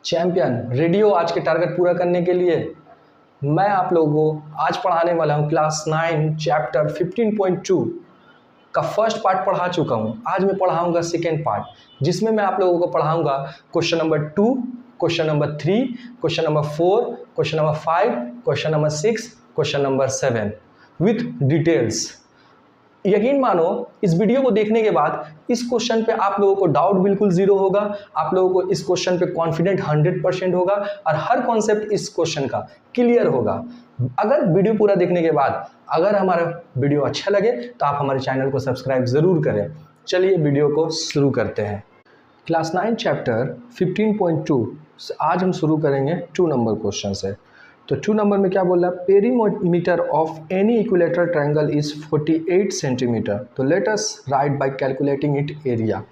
Champion radio आज के target पूरा करने के लिए मैं आप लोगों को आज पढ़ाने वाला हूं क्लास 9 चैप्टर 15.2 का फर्स्ट पार्ट पढ़ा चुका हूं। आज मैं पढ़ाऊंगा सेकेंड पार्ट, जिसमें मैं आप लोगों को पढ़ाऊंगा question number 2, question number 3, question number 4, question number 5, question number 6, question number 7 with details. यकीन मानो इस वीडियो को देखने के बाद इस क्वेश्चन पे आप लोगों को डाउट बिल्कुल जीरो होगा, आप लोगों को इस क्वेश्चन पे कॉन्फिडेंट 100% होगा और हर कॉन्सेप्ट इस क्वेश्चन का क्लियर होगा। अगर वीडियो पूरा देखने के बाद अगर हमारा वीडियो अच्छा लगे तो आप हमारे चैनल को सब्सक्राइब ज़रूर करें। चलिए वीडियो को शुरू करते हैं। क्लास 9 चैप्टर 15.2 आज हम शुरू करेंगे 2 नंबर क्वेश्चन से। तो 2 नंबर में क्या बोल रहा है, perimeter of any equilateral triangle is 48 centimetre. तो let us write by calculating it area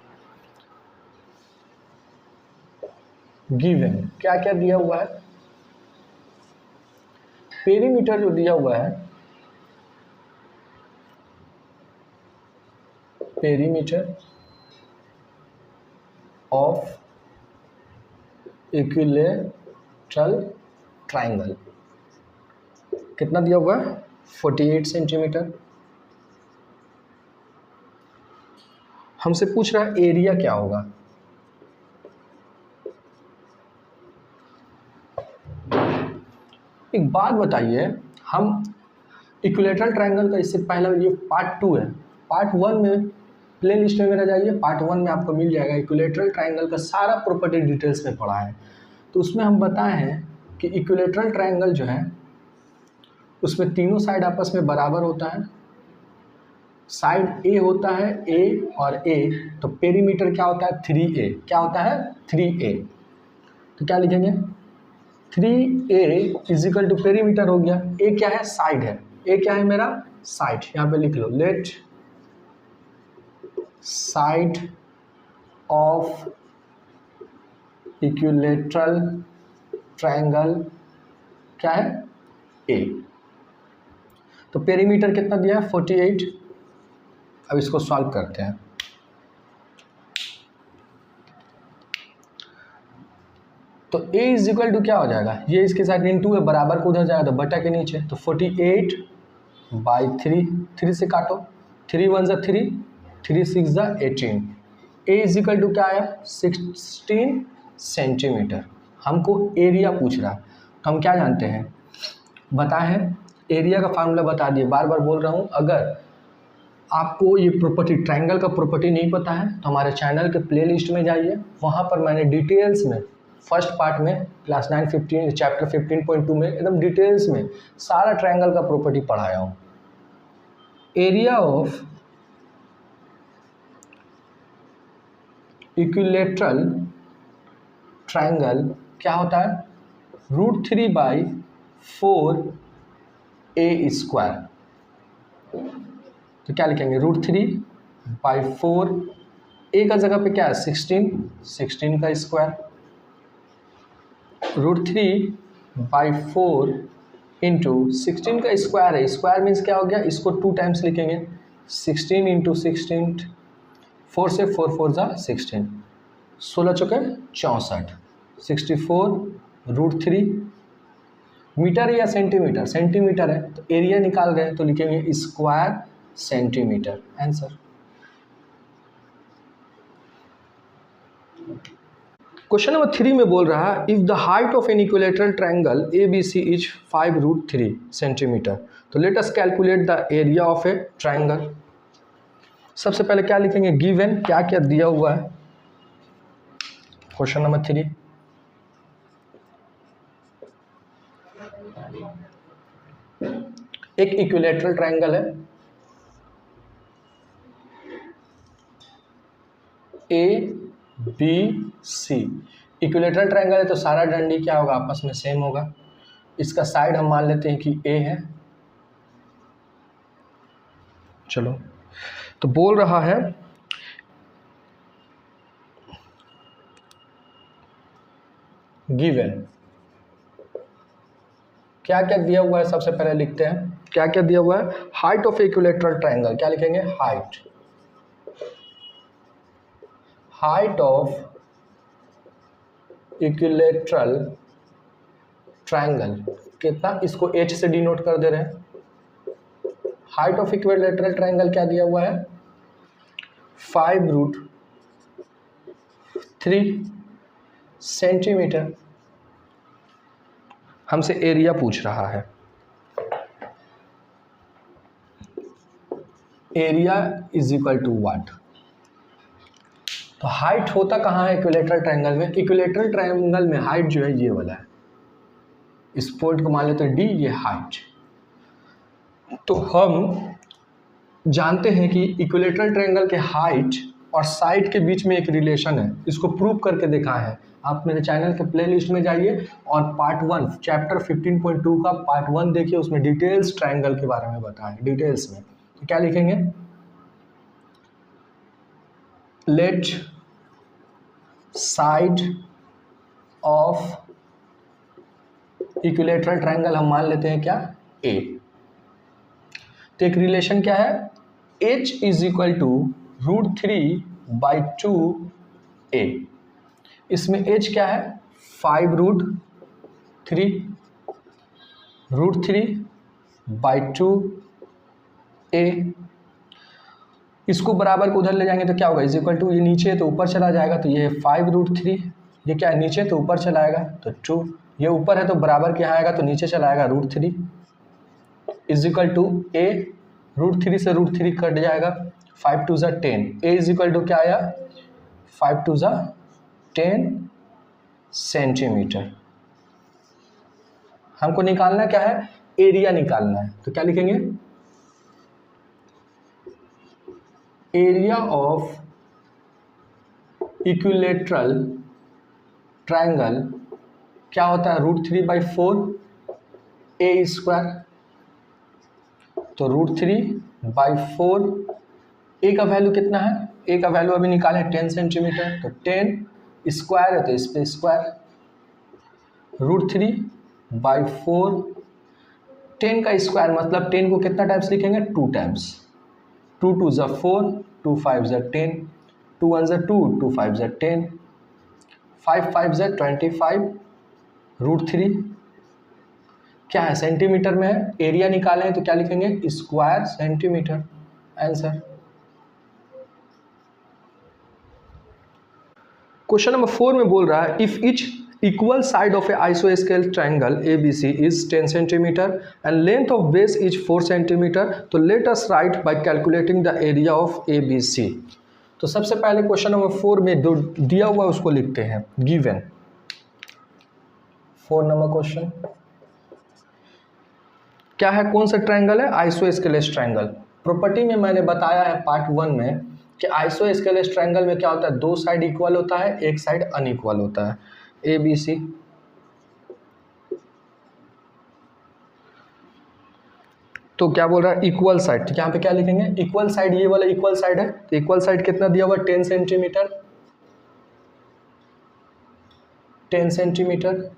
given. क्या क्या दिया हुआ है, पेरीमीटर जो दिया हुआ है, पेरीमीटर ऑफ इक्विलेटरल ट्रायंगल कितना दिया हुआ है, 48 सेंटीमीटर। हमसे पूछ रहा है एरिया क्या होगा। एक बात बताइए, हम इक्विलेटरल ट्रायंगल का इससे पहला ये पार्ट 2 है। पार्ट 1 में प्ले लिस्ट में मेरा जाइए, पार्ट 1 में आपको मिल जाएगा इक्विलेटरल ट्रायंगल का सारा प्रॉपर्टी डिटेल्स में पढ़ा है। तो उसमें हम बताए हैं कि इक्विलेटरल ट्रायंगल जो है उसमें तीनों साइड आपस में बराबर होता है। साइड ए होता है ए और ए, तो पेरीमीटर क्या होता है 3a। क्या होता है 3a। तो क्या लिखेंगे 3a is equal to perimeter हो गया। ए क्या है, साइड है। ए क्या है मेरा, साइड। यहाँ पे लिख लो, let side of equilateral triangle क्या है, ए। तो पेरीमीटर कितना दिया है 48। अब इसको सॉल्व करते हैं। तो a इज इक्वल टू क्या हो जाएगा, ये इसके साथ इनटू है, बराबर को उधर जाएगा तो बटा के नीचे। तो 48/3, 3 से काटो, 3 1 जा 3, 3 6 जा 18। a इज इक्वल टू क्या आया 16 सेंटीमीटर। हमको एरिया पूछ रहा है, तो हम क्या जानते हैं, बताए हैं एरिया का फार्मूला बता दिए। बार बार बोल रहा हूँ, अगर आपको ये प्रॉपर्टी ट्रायंगल का प्रॉपर्टी नहीं पता है तो हमारे चैनल के प्लेलिस्ट में जाइए, वहाँ पर मैंने डिटेल्स में फर्स्ट पार्ट में क्लास 9 15 चैप्टर 15.2 में एकदम डिटेल्स में सारा ट्रायंगल का प्रॉपर्टी पढ़ाया हूँ। एरिया ऑफ इक्विलेटरल ट्रायंगल क्या होता है, √3/4a²। तो क्या लिखेंगे √3/4, a का जगह पे क्या है 16, 16 का स्क्वायर। √3/4 इंटू 16 का स्क्वायर है, स्क्वायर मीन्स क्या हो गया, इसको 2 टाइम्स लिखेंगे, 16 इंटू 16, 4 से 4 4 जा 16, 16 चौके 64, 64√3। मीटर है या सेंटीमीटर, सेंटीमीटर है, तो एरिया निकाल रहे हैं तो लिखेंगे square centimetre. Answer. Question number 3 में बोल रहा है, if the height of an equilateral triangle ABC is 5√3 centimetre. तो let us calculate the area of a triangle. सबसे पहले क्या लिखेंगे, गिवन क्या क्या दिया हुआ है। क्वेश्चन नंबर 3, एक इक्विलेटरल ट्रायंगल है ABC। इक्विलेटरल ट्रायंगल है तो सारा डंडी क्या होगा, आपस में सेम होगा। इसका साइड हम मान लेते हैं कि A है। चलो, तो बोल रहा है गिवन क्या क्या दिया हुआ है, सबसे पहले लिखते हैं क्या क्या दिया हुआ है। हाइट ऑफ इक्विलेटरल ट्रायंगल क्या लिखेंगे, हाइट ऑफ इक्विलेटरल ट्रायंगल कितना, इसको H से डिनोट कर दे रहे हैं। हाइट ऑफ इक्विलेटरल ट्रायंगल क्या दिया हुआ है, 5√3 सेंटीमीटर। हमसे एरिया पूछ रहा है। Area is equal to what, तो हाइट होता कहाँ है इक्विलेटरल ट्रायंगल में, इक्विलेटरल ट्रायंगल में हाइट जो है ये वाला है, इस पॉइंट को मान लेते हैं डी, ये हाइट। तो हम जानते हैं कि इक्विलेटरल ट्रायंगल के हाइट और साइड के बीच में एक रिलेशन है, इसको प्रूव करके देखा है। आप मेरे चैनल के प्लेलिस्ट में जाइए और पार्ट 1 चैप्टर 15.2 का पार्ट 1 देखिए, उसमें डिटेल्स ट्रायंगल के बारे में बताएं डिटेल्स में। तो क्या लिखेंगे, let side of equilateral triangle हम मान लेते हैं क्या, ए। तो एक रिलेशन क्या है, H is equal to √3/2a। इसमें H क्या है, 5√3/2a। इसको बराबर को उधर ले जाएंगे तो क्या होगा, इज इक्वल टू, ये नीचे है तो ऊपर चला जाएगा, तो ये 5√3, ये क्या है नीचे तो ऊपर चला आएगा तो 2, ये ऊपर है तो बराबर के यहाँ आएगा तो नीचे चला आएगा √3 इज इक्वल टू a। √3 से √3 कट जाएगा, 5 2 10, a इज इक्वल टू क्या आया, 5 2 10 सेंटीमीटर। हमको निकालना क्या है, एरिया निकालना है। तो क्या लिखेंगे, एरिया ऑफ इक्विलेटरल ट्रायंगल क्या होता है, √3/4a²। तो √3/4, ए का वैल्यू कितना है, ए का वैल्यू अभी निकाले 10 सेंटीमीटर, तो 10 स्क्वायर है तो इस पे स्क्वायर, √3/4, 10 का स्क्वायर मतलब 10 को कितना टाइम्स लिखेंगे, 2 टाइम्स, 2 2 4, 2 5 10, 2 1 2, 2 5 10, 5 5 25, √3 क्या है सेंटीमीटर में है, एरिया निकालें तो क्या लिखेंगे, square centimetre, answer. Question number 4 में बोल रहा है, if each equal side of a आइसोस्केल triangle ABC is 10 centimetre and length of base is 4 centimetre, तो let us write by calculating the area of ABC। तो सबसे पहले क्वेश्चन नंबर 4 में जो दिया हुआ उसको लिखते हैं, गिवन 4 नंबर क्वेश्चन क्या है, कौन सा ट्रायंगल है, आइसोस्केलेस ट्रायंगल। प्रॉपर्टी में मैंने बताया है पार्ट 1 में कि आइसोस्केलेस ट्रायंगल में क्या होता है, 2 साइड इक्वल होता है, एक साइड अनइक्वल होता है, ABC। तो क्या बोल रहा है, इक्वल साइड, तो यहाँ पे क्या लिखेंगे, इक्वल साइड, ये वाला इक्वल साइड है, तो इक्वल साइड कितना दिया हुआ, 10 सेंटीमीटर, 10 सेंटीमीटर,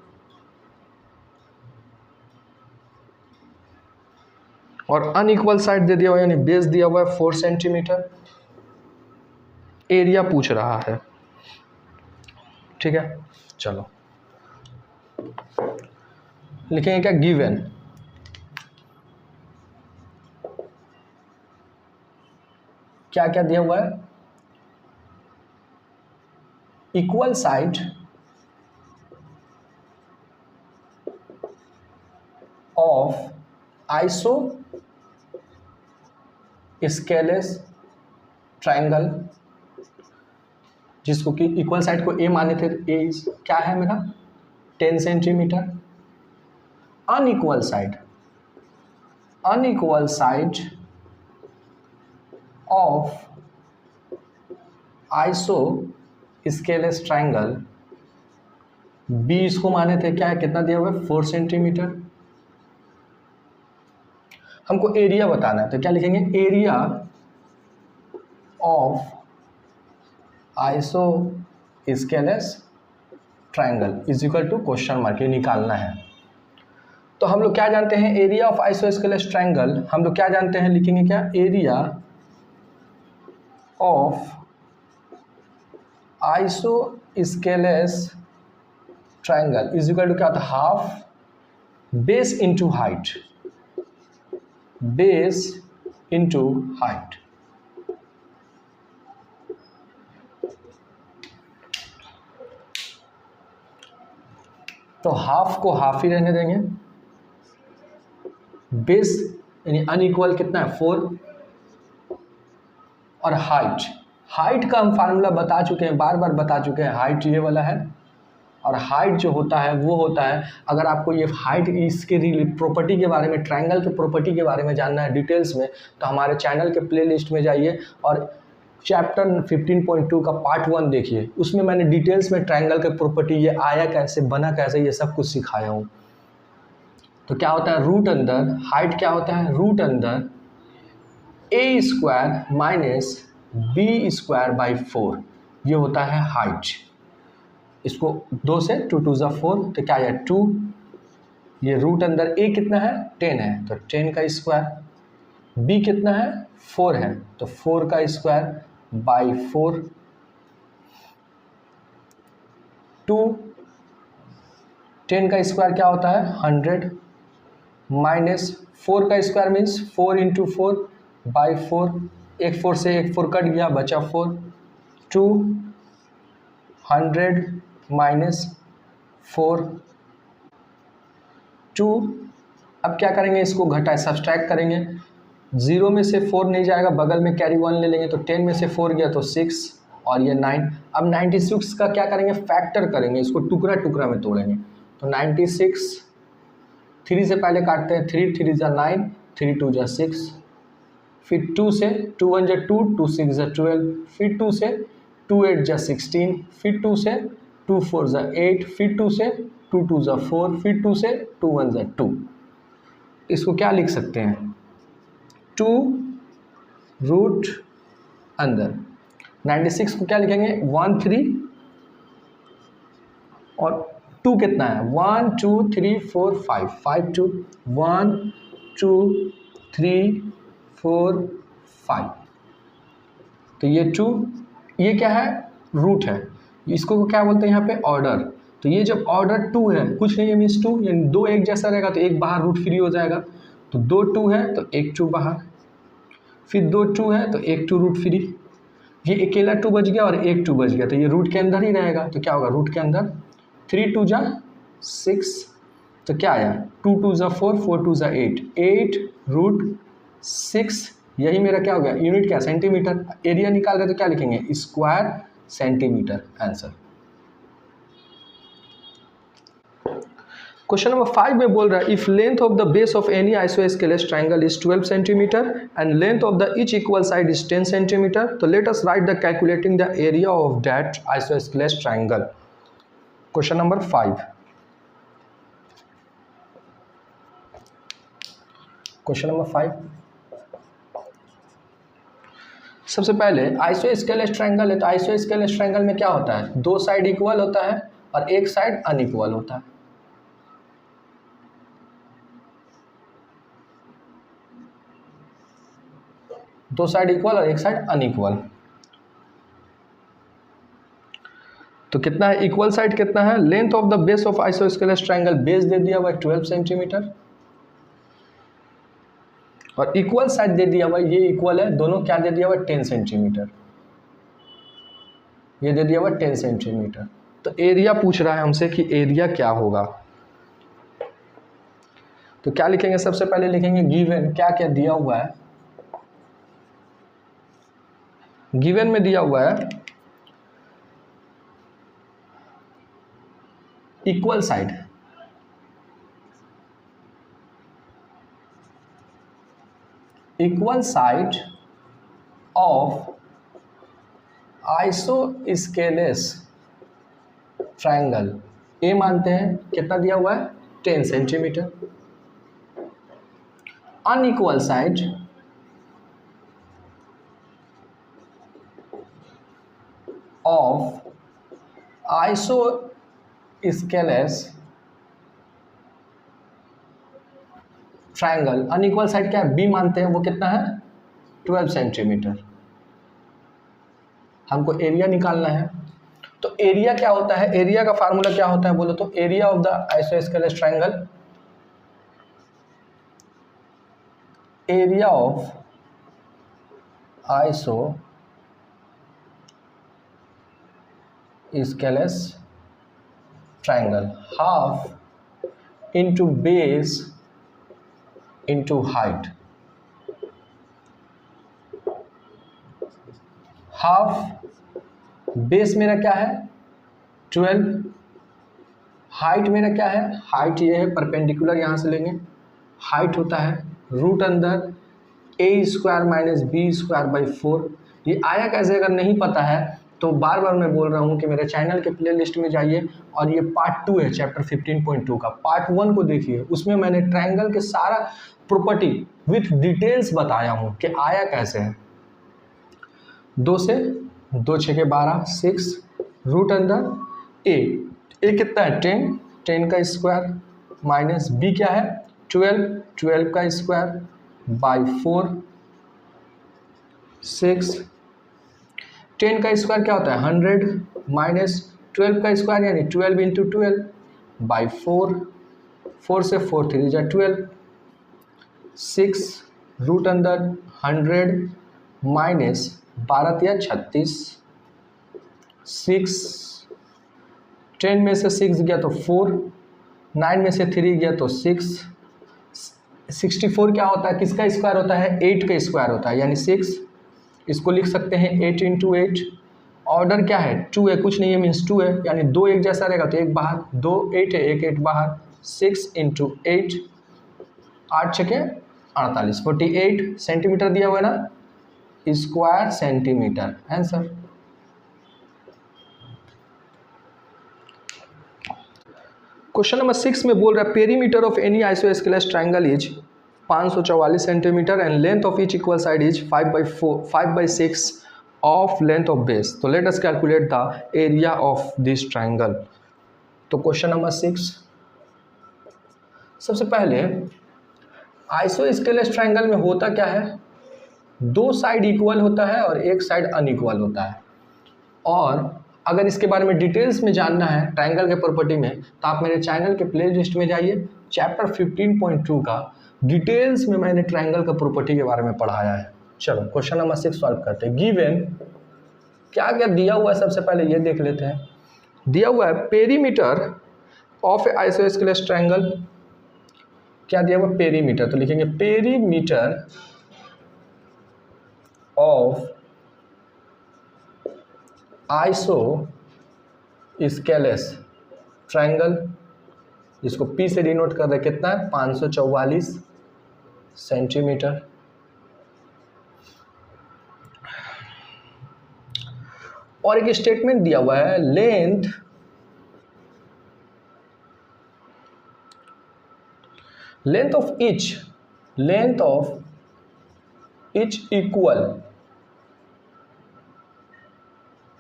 और अनइक्वल साइड दे दिया हुआ यानी बेस दिया हुआ है 4 सेंटीमीटर। एरिया पूछ रहा है, ठीक है, चलो लिखेंगे क्या, गिवन क्या क्या दिया हुआ है, equal side of isosceles triangle, जिसको कि इक्वल साइड को ए माने थे, ए क्या है मेरा 10 centimetre. Unequal side of isosceles triangle, b इसको माने थे क्या है, कितना दिया हुआ है, 4 सेंटीमीटर। हमको एरिया बताना है तो क्या लिखेंगे, area of isosceles triangle is equal to question mark, ये निकालना है। तो हम लोग क्या जानते हैं, एरिया ऑफ आइसोस्केलेस ट्रायंगल हम लोग क्या जानते हैं, लिखेंगे क्या, area of isosceles triangle is equal to क्या होता है, half base into height, base into height. तो हाफ को हाफ ही रहने देंगे, बेस यानी अनइक्वल कितना है 4, और हाइट का हम फार्मूला बता चुके हैं, बार बार बता चुके हैं, हाइट ये वाला है। और हाइट जो होता है वो होता है, अगर आपको ये हाइट इसके प्रॉपर्टी के बारे में, ट्रायंगल के प्रॉपर्टी के बारे में जानना है डिटेल्स में, तो हमारे चैनल के प्लेलिस्ट में जाइए और चैप्टर 15.2 का पार्ट 1 देखिए, उसमें मैंने डिटेल्स में ट्रायंगल के प्रॉपर्टी, ये आया कैसे, बना कैसे, ये सब कुछ सिखाया हूँ। तो क्या होता है, रूट अंदर, हाइट क्या होता है, रूट अंदर a square minus b square by 4, ये होता है हाइट। इसको 2 से 2 2 ज़ा 4, तो क्या है 2, ये रूट अंदर ए कितना है 10 है, तो 10 का स्क्वायर, बी कितना है 4 है, तो 4 का स्क्वायर बाई 4, 2, 10 का स्क्वायर क्या होता है 100, माइनस 4 का स्क्वायर मीन्स 4 इंटू 4 बाई 4, एक 4 से एक 4 कट गया, बचा 4, 200 माइनस 4, 2। अब क्या करेंगे, इसको घटाए सब्सट्रैक्ट करेंगे, 0 में से 4 नहीं जाएगा, बगल में कैरी 1 ले लेंगे, तो 10 में से 4 गया तो 6 और ये 9। अब 96 का क्या करेंगे, फैक्टर करेंगे, इसको टुकड़ा टुकड़ा में तोड़ेंगे, तो 96 3 से पहले काटते हैं, 3 3 ज़ा 9, 3 2 ज़ा 6, फिर 2 से 2 1 ज़ा 2, 2 6 ज़ा 12, फिर 2 से 2 8 ज़ा 16, फिर 2 से 2 4 ज़ा 8, फिर 2 से 2 2 ज़ा 4, फिर 2 से 2 1 ज़ा 2। इसको क्या लिख सकते हैं, 2 रूट अंदर 96 को क्या लिखेंगे 1 3 और 2 कितना है 1 2 3 4 5 5 2 1 2 3 4 5, तो ये 2, ये क्या है रूट है, इसको क्या बोलते हैं यहाँ पे ऑर्डर। तो ये जब ऑर्डर 2 है, कुछ नहीं है मीन्स 2, यानी 2 एक जैसा रहेगा, तो एक बाहर रूट फ्री हो जाएगा, तो 2 2 है तो एक 2 बाहर, फिर 2 2 है तो एक 2 रूट फ्री, ये अकेला 2 बच गया और एक 2 बच गया, तो ये रूट के अंदर ही रहेगा, तो क्या होगा रूट के अंदर 3 2 ज़ा 6, तो क्या आया 2 2 ज़ा 4, 4 2 ज़ा 8, 8 रूट 6, यही मेरा क्या हो गया, यूनिट क्या सेंटीमीटर, एरिया निकाल रहे तो क्या लिखेंगे square centimetre, answer. Question number 5 में बोल रहा है if length of the base of any isosceles triangle is 12 centimetre and length of the each equal side is 10 centimetre, तो let us write the calculating the area of that isosceles triangle. Question number 5, question number 5, सबसे पहले isosceles triangle है, तो isosceles triangle में क्या होता है, 2 side equal होता है और एक साइड अनइक्वल होता है। दो साइड इक्वल और एक साइड अनइक्वल, तो कितना है इक्वल साइड कितना है, length of the base of isosceles triangle, base दे दिया हुआ 12 सेंटीमीटर और इक्वल साइड दे दिया हुआ, ये इक्वल है, दोनों क्या दे दिया हुआ 10 सेंटीमीटर, ये दे दिया हुआ 10 सेंटीमीटर। तो एरिया पूछ रहा है हमसे कि एरिया क्या होगा, तो क्या लिखेंगे, सबसे पहले लिखेंगे गिवन, क्या क्या दिया हुआ है, गिवन में दिया हुआ है equal side, equal side of isosceles triangle, a मानते हैं, कितना दिया हुआ है 10 centimetre, unequal side of isosceles triangle, unequal side क्या है बी मानते हैं, वो कितना है 12 सेंटीमीटर। हमको एरिया निकालना है, तो एरिया क्या होता है, एरिया का फार्मूला क्या होता है बोलो तो, area of the isosceles triangle, area of isosceles triangle, half into base into height. Half base मेरा क्या है 12, हाइट मेरा क्या है, हाइट ये है परपेंडिकुलर, यहाँ से लेंगे, हाइट होता है रूट अंदर a square minus b square by 4। ये आया कैसे अगर नहीं पता है तो बार बार मैं बोल रहा हूँ कि मेरे चैनल के प्ले लिस्ट में जाइए और ये पार्ट 2 है चैप्टर 15.2 का, पार्ट 1 को देखिए, उसमें मैंने ट्रायंगल के सारा प्रॉपर्टी विथ डिटेल्स बताया हूँ कि आया कैसे है। 2 से 2 6 के 12, 6 रूट अंदर ए कितना है 10, 10 का स्क्वायर माइनस बी क्या है 12, 12 का स्क्वायर बाई 4, 6, 10 का स्क्वायर क्या होता है 100 माइनस 12 का स्क्वायर यानी 12 इंटू 12 बाई 4, 4 से 4 3 जा 12, 6 रूट अंदर 100 माइनस 12 या 36, 6 10 में से 6 गया तो 4, 9 में से 3 गया तो 6, 64 क्या होता है किसका स्क्वायर होता है 8 का स्क्वायर होता है यानी 6, इसको लिख सकते हैं 8 इंटू 8, ऑर्डर क्या है 2 है, कुछ नहीं है मीन्स 2 है यानी 2 एक जैसा रहेगा तो एक बाहर, 2 8 है, एक 8 बाहर, 6 इंटू 8, 8 छके 48, 48 सेंटीमीटर दिया हुआ है ना, square centimetre answer. Question number 6 में बोल रहा है perimeter of any isosceles triangle is 544 centimetre and length of each equal side is 5/6 of length of base. तो let us calculate the area of this triangle. तो question number 6, सबसे पहले isosceles triangle में होता क्या है, 2 साइड इक्वल होता है और एक साइड अनइक्वल होता है। और अगर इसके बारे में डिटेल्स में जानना है ट्रायंगल के प्रॉपर्टी में तो आप मेरे चैनल के प्ले लिस्ट में जाइए, चैप्टर 15.2 का डिटेल्स में मैंने ट्रायंगल का प्रॉपर्टी के बारे में पढ़ाया है। चलो क्वेश्चन नंबर 6 सॉल्व करते हैं। गिवन क्या क्या दिया हुआ है सबसे पहले ये देख लेते हैं। दिया हुआ है perimeter of A isosceles triangle, क्या दिया हुआ पेरीमीटर, तो लिखेंगे पेरीमीटर ऑफ आइसोस्केलेस ट्रायंगल, इसको P से डिनोट कर रहे कितना है 544 सेंटीमीटर। और एक स्टेटमेंट दिया हुआ है length of each equal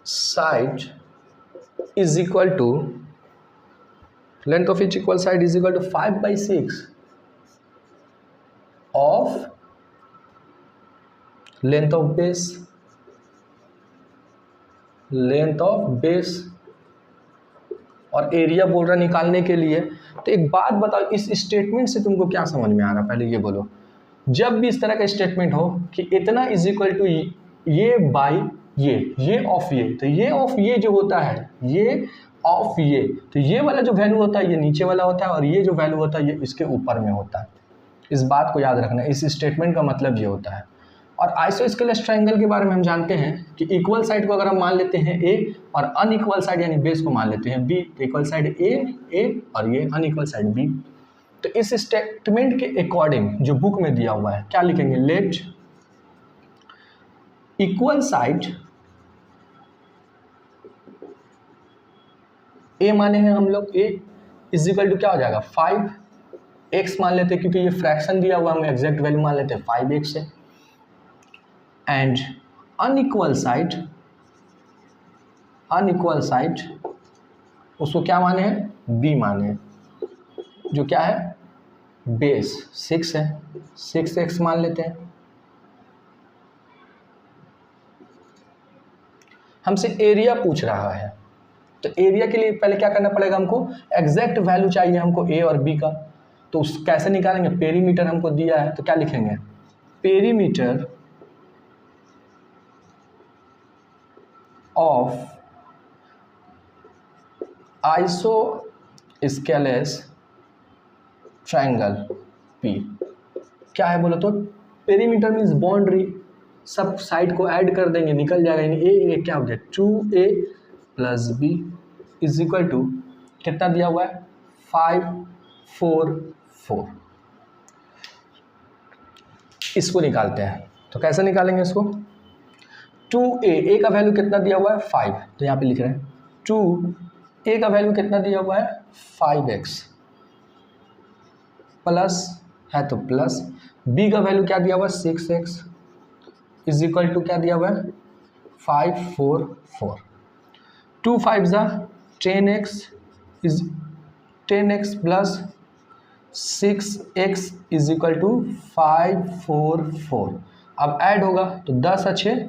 side is equal to, length of each equal side is equal to 5/6 of length of base, और एरिया बोल रहा निकालने के लिए। तो एक बात बताओ, इस स्टेटमेंट से तुमको क्या समझ में आ रहा, पहले ये बोलो। जब भी इस तरह का स्टेटमेंट हो कि इतना इज इक्वल टू ये बाई ये ऑफ ये, तो ये ऑफ ये जो होता है ये ऑफ ये, तो ये वाला जो वैल्यू होता है ये नीचे वाला होता है और ये जो वैल्यू होता है ये इसके ऊपर में होता है। इस बात को याद रखना, इस स्टेटमेंट का मतलब ये होता है। और आइसोस्केलेस ट्रायंगल के बारे में हम जानते हैं कि इक्वल साइड को अगर हम मान लेते हैं ए और अनइक्वल साइड यानी बेस को मान लेते हैं बी, तो इक्वल साइड ए और ये अनइक्वल साइड बी। तो इस स्टेटमेंट के अकॉर्डिंग जो बुक में दिया हुआ है क्या लिखेंगे, लेट इक्वल साइड ए माने हैं हम लोग, ए इज इक्वल टू क्या हो जाएगा 5x मान लेते हैं क्योंकि ये फ्रैक्शन दिया हुआ, हम एग्जैक्ट वैल्यू मान लेते हैं 5x है। एंड अनइक्वल साइड उसको क्या माने हैं, b माने हैं, जो क्या है बेस 6 है, 6x मान लेते हैं। हमसे एरिया पूछ रहा है, तो एरिया के लिए पहले क्या करना पड़ेगा, हमको एग्जैक्ट वैल्यू चाहिए हमको ए और बी का। तो उस कैसे निकालेंगे, पेरीमीटर हमको दिया है तो क्या लिखेंगे, perimeter of isosceles triangle P. क्या है बोलो तो, पेरीमीटर मीन्स बाउंड्री, सब साइड को ऐड कर देंगे निकल जाएगा, यानी ए क्या हो गया 2a plus B is equal to कितना दिया हुआ है 5 4 4। इसको निकालते हैं, तो कैसे निकालेंगे इसको, 2a का वैल्यू कितना दिया हुआ है 5, तो यहाँ पे लिख रहे हैं 2a का वैल्यू कितना दिया हुआ है 5x प्लस है तो प्लस b का वैल्यू क्या दिया हुआ है 6x इज इक्वल टू क्या दिया हुआ है 5 4 4। 2 5 जा 10x is 10x plus 6x is equal to 5 4 4। अब ऐड होगा तो 10 अच्छे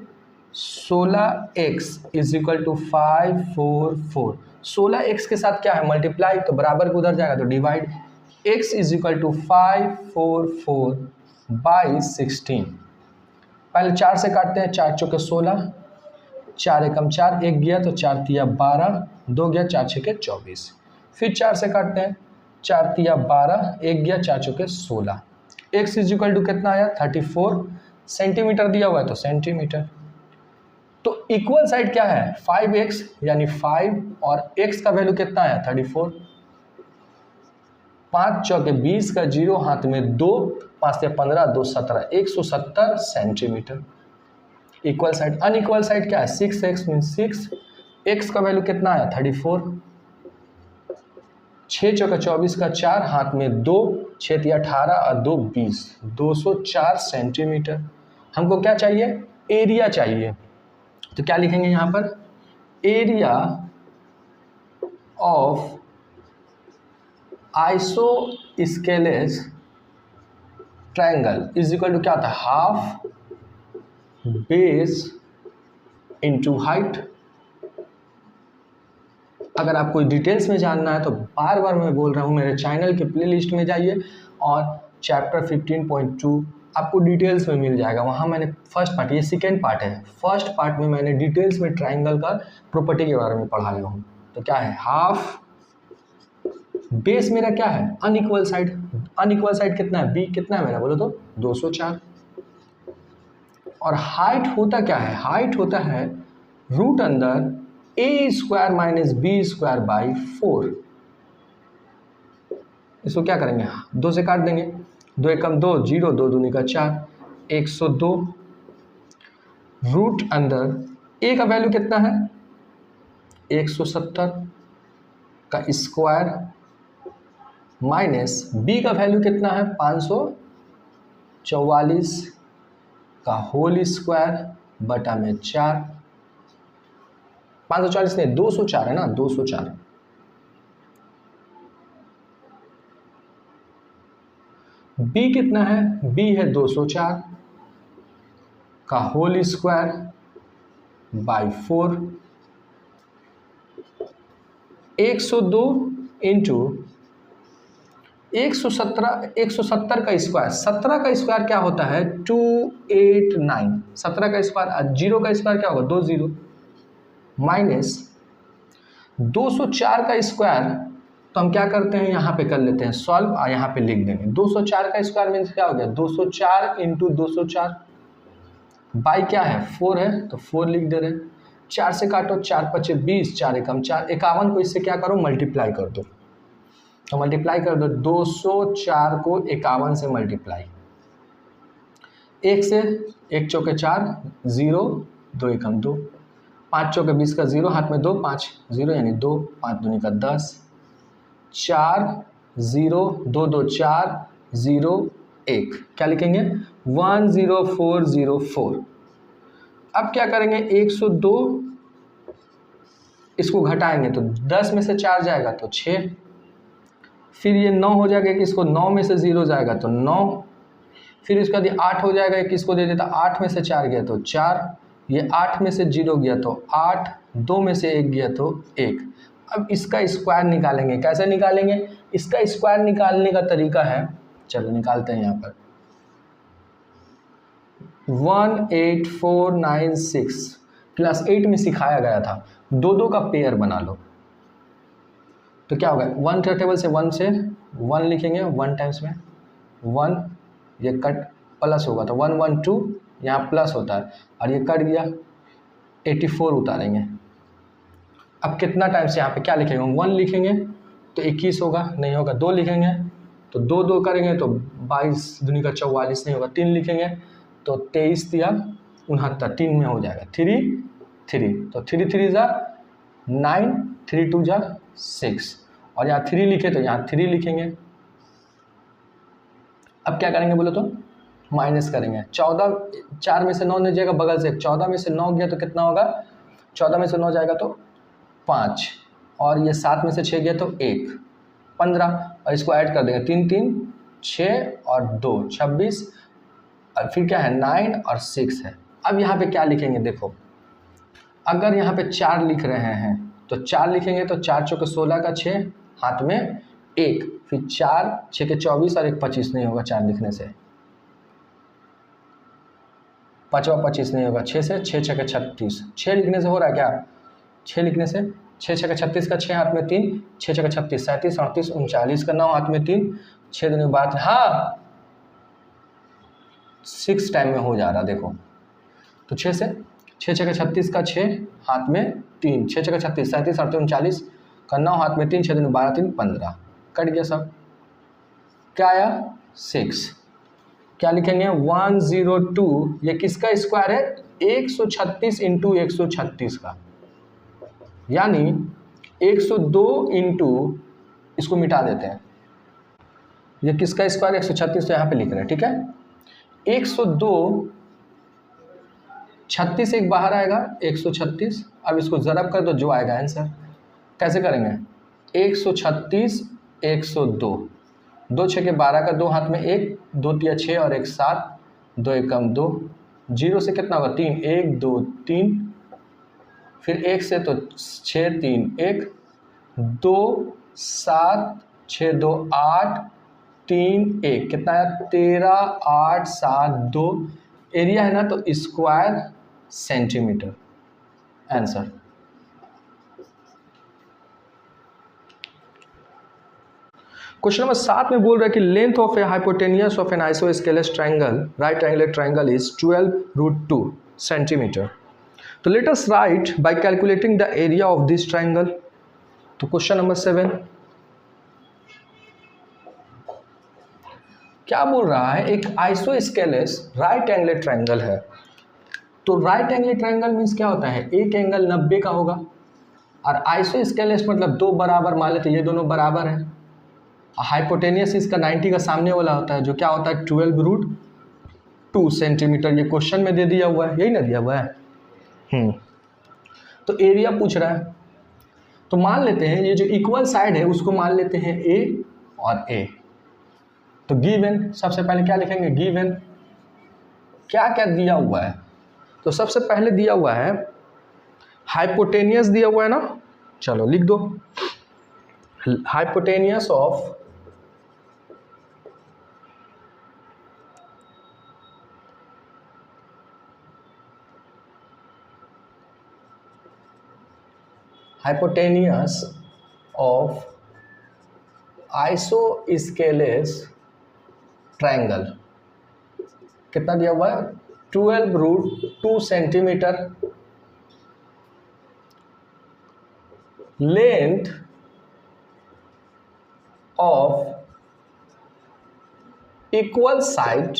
16x is equal to 5 4 4। 16x के साथ क्या है मल्टीप्लाई, तो बराबर को उधर जाएगा तो divide, x is equal to 5 4 4 by 16। पहले 4 से काटते हैं, 4 चौके 16, 4 एकम 4, 1 गया तो 4 तिया 12, 2 गया 4 छके 24। फिर 4 से काटते हैं, 4 तिया 12, 1 गया 4 चौके 16। x इज इक्वल टू कितना आया 34 सेंटीमीटर दिया हुआ है तो सेंटीमीटर। तो इक्वल साइड क्या है 5x यानी 5 और x का वैल्यू कितना है 34। 5 चौके 20 का 0 हाथ में 2, 5 से 15 2 17 170 centimetre equal side. Unequal side क्या है 6x मीन 6, x का वैल्यू कितना आया 34। 6 चौका 24 का 4 हाथ में 2, 6 तिया 18 और 2 20 204 सेंटीमीटर। हमको क्या चाहिए एरिया चाहिए, तो क्या लिखेंगे यहाँ पर area of isosceles triangle is equal to क्या होता है हाफ बेस इंटू हाइट। अगर आपको डिटेल्स में जानना है तो बार बार मैं बोल रहा हूँ मेरे चैनल के प्लेलिस्ट में जाइए और चैप्टर 15.2 आपको डिटेल्स में मिल जाएगा। वहाँ मैंने फर्स्ट पार्ट, ये सेकेंड पार्ट है, फर्स्ट पार्ट में मैंने डिटेल्स में ट्रायंगल का प्रॉपर्टी के बारे में पढ़ाया हूँ। तो क्या है हाफ बेस मेरा क्या है अनइक्वल साइड, अनइक्वल साइड कितना है बी कितना है मेरा बोलो तो 204। और हाइट होता क्या है, हाइट होता है रूट अंदर a square minus b square by 4। इसको क्या करेंगे 2 से काट देंगे, 2 एकम 2 0 2 दूनी का 4 102 रूट अंदर ए का वैल्यू कितना है 170 का स्क्वायर माइनस बी का वैल्यू कितना है 544 का होल स्क्वायर बटा में 4, 540 नहीं 204 है ना 204। बी कितना है बी है 204 का होल स्क्वायर बाई 4 102 इंटू 170 का स्क्वायर, 17 का स्क्वायर क्या होता है 289, 17 का स्क्वायर 0 का स्क्वायर क्या होगा 20 माइनस 204 का स्क्वायर। तो हम क्या करते हैं यहाँ पे कर लेते हैं सॉल्व और यहाँ पे लिख देंगे 204 का स्क्वायर मीन्स क्या हो गया 204 इंटू 204 बाई क्या है 4 है तो 4 लिख दे रहे हैं। 4 से काटो 4 5 20 4 एकम 4 51 को इससे क्या करो मल्टीप्लाई कर दो, तो मल्टीप्लाई कर दो 204 को 51 से मल्टीप्लाई, 1 से 1 चौके 4 0 2 एकम 2 5 चौके 20 का 0 हाथ में 2 5 0 यानी 2 5 दूनी का 10 4 0 2 2 4 0 1 क्या लिखेंगे 10404। अब क्या करेंगे 102 इसको घटाएंगे तो 10 में से 4 जाएगा तो 6, फिर ये 9 हो जाएगा कि इसको 9 में से 0 जाएगा तो 9, फिर इसका 8 हो जाएगा कि इसको दे देता 8 में से 4 गया तो 4, ये 8 में से 0 गया तो 8, 2 में से 1 गया तो 1। अब इसका स्क्वायर निकालेंगे। कैसे निकालेंगे? इसका स्क्वायर निकालने का तरीका है, चलो निकालते हैं यहाँ पर। 18496 क्लास 8 में सिखाया गया था, दो दो का पेयर बना लो। तो क्या होगा, 1 टेबल से 1 से 1 लिखेंगे, 1 टाइम्स में 1, ये कट प्लस होगा तो 112 यहाँ प्लस होता है, और ये कट गया 84 उतारेंगे। अब कितना टाइम्स यहाँ पे क्या लिखेंगे, 1 लिखेंगे तो 21 होगा, नहीं होगा। 2 लिखेंगे तो 2 2 करेंगे तो 22 दूनी का 44 नहीं होगा। 3 लिखेंगे तो 23 दिया 69, 3 में हो जाएगा 3 3, तो 3 3 जा 9, 3 2 जा 6, और यहाँ 3 लिखे तो यहाँ 3 लिखेंगे। अब क्या करेंगे बोलो तो माइनस करेंगे। 14, 4 में से 9 नहीं जाएगा बगल से, 14 में से 9 गया तो कितना होगा, 14 में से 9 जाएगा तो 5, और ये 7 में से 6 गया तो 1, 15, और इसको ऐड कर देंगे 3 3 6 और 2 26, और फिर क्या है 9 और 6 है। अब यहाँ पे क्या लिखेंगे देखो, अगर यहाँ पे 4 लिख रहे हैं तो 4 लिखेंगे तो 4 चौके 16 का 6, हाथ में 1, फिर 4 6 के 24 और 1 25 नहीं होगा 4 लिखने से, 5 25 नहीं होगा, 6 से 6 6 के 36, 6 लिखने से हो रहा है क्या, 6 लिखने से 6 6 के 36 का 6 हाथ में 3, 6 6 के 36 37 38 39 का 9 हाथ में 3, 6 दिन बाद हाँ 6 टाइम में हो जा रहा देखो। तो 6 से 6 6 के 36 का 6 हाथ में 3, 6 6 के 36 37 38 39 का 9 हाथ में 3, 6 दिन 12 3 15, कट गया सब। क्या आया 6। क्या लिखेंगे 102, ये किसका स्क्वायर है, 136 इंटू 136 का, यानी 102 इंटू, इसको मिटा देते हैं, ये किसका स्क्वायर 136 तो यहाँ पे लिख रहे हैं, ठीक है। 102, 36 एक बाहर आएगा 136, अब इसको ज़रब कर दो जो आएगा आंसर। कैसे करेंगे, 136 102, 2 6 के 12 का 2 हाथ में 1, 2 3 6 और 1 7, 2 1 कम 2, 0 से कितना होगा 3, 1 2 3, फिर 1 से तो 6 3 1, 2 7 6 2 8 3 1, कितना आया 13 8 7 2, एरिया है ना तो square centimetre, answer. Question number 7 में बोल रहा है कि length of a hypotenuse of an isosceles triangle, right angular triangle is 12√2 centimetre. तो let us write by calculating the area of this triangle. तो क्वेश्चन नंबर 7 क्या बोल रहा है, एक आइसोस्केलस राइट एंगुलर ट्रायंगल है। तो राइट एंगुलर ट्रायंगल मीन्स क्या होता है, एक एंगल 90 का होगा, और आइसोस्केलस मतलब दो बराबर, मान लेते ये दोनों बराबर है। हाइपोटेनियस इसका 90 का सामने वाला होता है, जो क्या होता है 12√2 सेंटीमीटर। ये क्वेश्चन में दे दिया हुआ है, यही ना दिया हुआ है। तो एरिया पूछ रहा है, तो मान लेते हैं ये जो इक्वल साइड है उसको मान लेते हैं ए और ए। तो गिवन, सबसे पहले क्या लिखेंगे, गिवन क्या क्या दिया हुआ है। तो सबसे पहले दिया हुआ है हाइपोटेनियस दिया हुआ है ना, चलो लिख दो, हाइपोटेनियस ऑफ आइसोस्केलस ट्रायंगल, कितना दिया हुआ है 12√2 centimetre. Length of equal side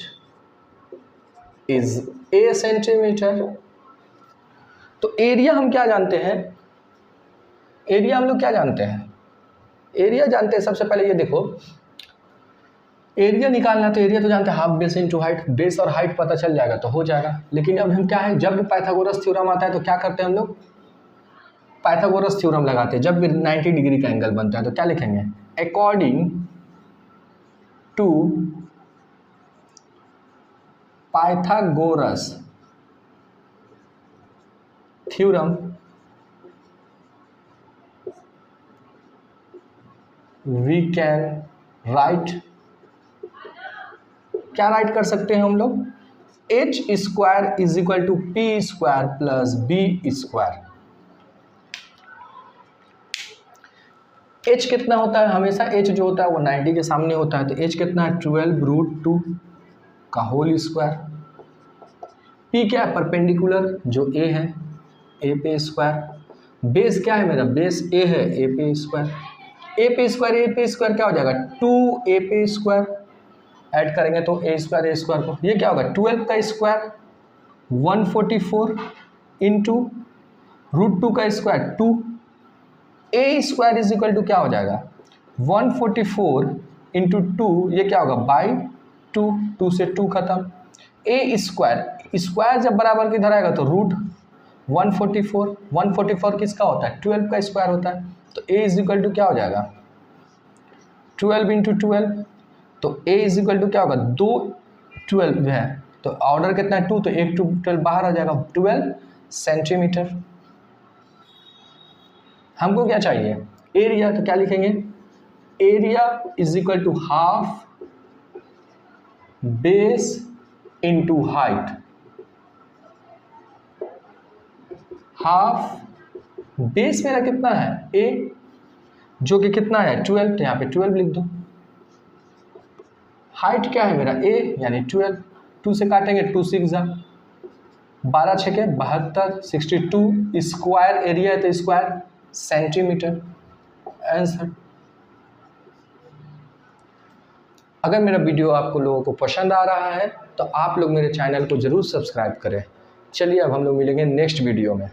is a centimetre. तो एरिया हम क्या जानते हैं, एरिया हम लोग क्या जानते हैं, एरिया जानते हैं सबसे पहले ये देखो, एरिया निकालना तो एरिया तो जानते हैं half base into height, base और हाइट पता चल जाएगा तो हो जाएगा। लेकिन अब हम क्या है, जब भी पाइथागोरस थ्योरम आता है तो क्या करते हैं हम लोग, पाइथागोरस थ्योरम लगाते हैं। जब भी 90 डिग्री का एंगल बनता है तो क्या लिखेंगे, according to Pythagoras theorem we can write, क्या राइट कर सकते हैं हम लोग, H square is equal to P square plus B square. H कितना होता है, हमेशा एच जो होता है वो 90 के सामने होता है, तो एच कितना है 12√2 का होल स्क्वायर। पी क्या है, परपेंडिकुलर जो ए है, ए पे स्क्वायर। बेस क्या है मेरा, बेस ए है, ए पे स्क्वायर। ए पे स्क्वायर क्या हो जाएगा 2 ए पे स्क्वायर, ऐड करेंगे तो ए स्क्वायर को, ये क्या होगा 12 का स्क्वायर 144 इंटू √2 का square 2, A square is equal to क्या हो जाएगा 144 इंटू 2, ये क्या होगा बाई 2, 2 से 2 खत्म। ए स्क्वायर जब बराबर किधर आएगा तो √144 किसका होता है 12 का स्क्वायर होता है, तो ए इज इक्वल टू क्या हो जाएगा 12 इंटू 12, तो a इज इक्वल टू क्या होगा 2 12 है, तो ऑर्डर कितना है 2, तो 1 2 12 बाहर आ जाएगा 12 सेंटीमीटर। हमको क्या चाहिए एरिया, तो क्या लिखेंगे area is equal to half base into height. Half base मेरा कितना है a, जो कि कितना है 12, तो यहाँ पे 12 लिख दो। हाइट क्या है मेरा a यानी 12, 2 से काटेंगे 2 6 12 छके 72, 62 स्क्वायर एरिया है तो स्क्वायर सेंटीमीटर आंसर। अगर मेरा वीडियो आपको लोगों को पसंद आ रहा है तो आप लोग मेरे चैनल को ज़रूर सब्सक्राइब करें। चलिए अब हम लोग मिलेंगे नेक्स्ट वीडियो में।